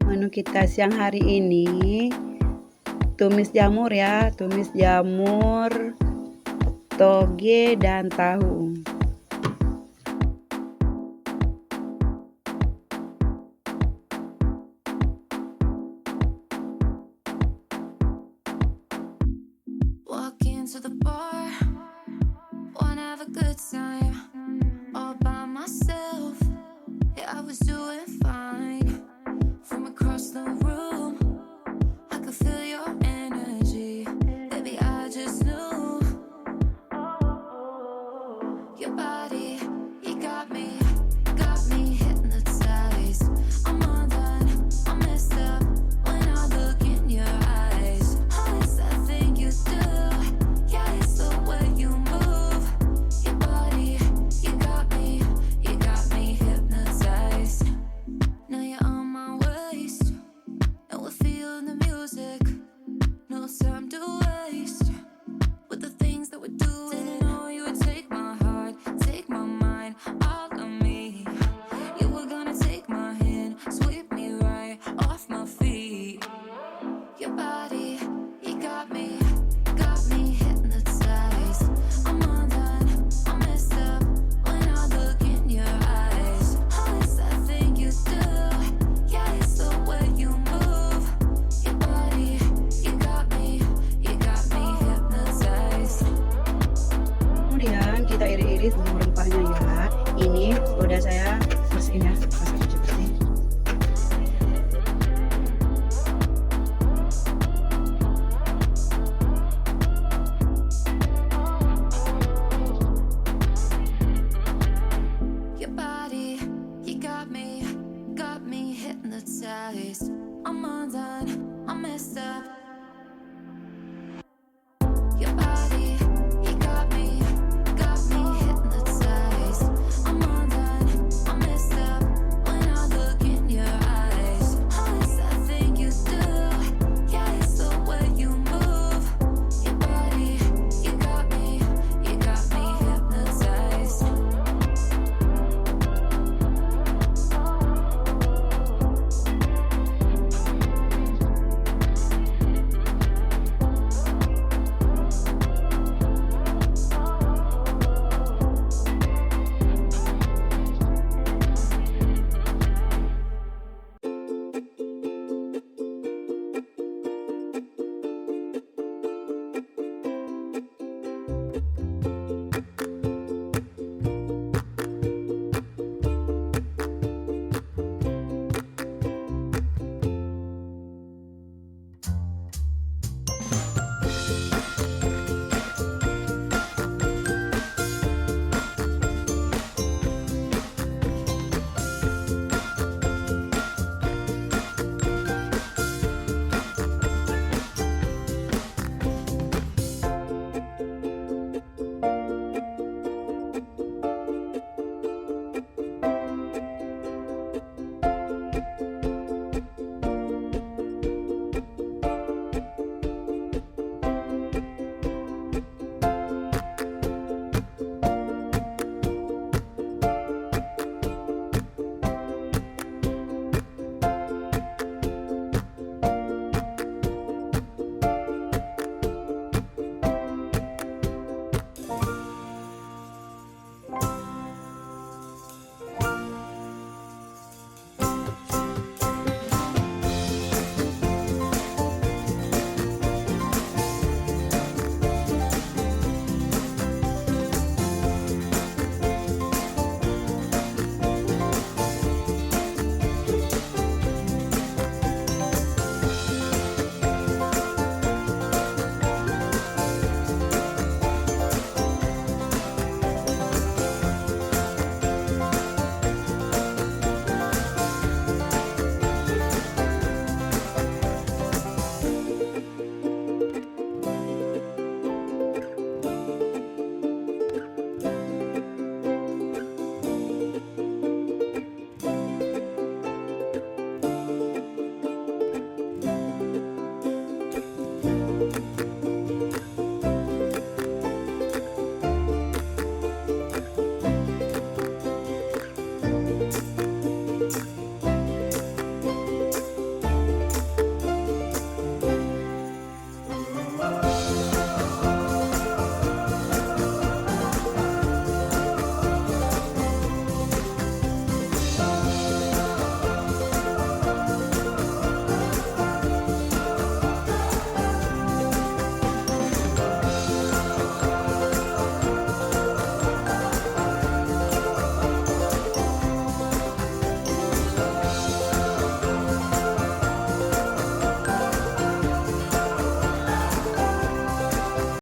Menu kita siang hari ini tumis jamur ya, tumis jamur, toge dan tahu. Walk into the bar, wanna have a good time, all by myself. Yeah, I was doing fine. From across the room, I could feel your energy. Baby, I just knew your body, you got me hypnotized. I'm undone, I'm messed up when I look in your eyes. Oh, it's that thing you do, yeah, it's the way you move. Your body, you got me hypnotized. Now you're on my waist, and we're feeling the music. No time to waste with the things that we're doing. Didn't know you would take my heart, take my mind, all of me. You were gonna take my hand, sweep me right off my feet. Your body, you got me hypnotized. I'm undone, I'm messed up when I look in your eyes. Oh, it's that thing you do, yeah, it's the way you move. Your body, you got me hypnotized. Kemudian kita iris-iris bumbu rempahnya ya. Ini udah saya bersihin ya, saya cuci-bersih. Your body, you got me hypnotized. I'm undone, I'm messed up. Your body,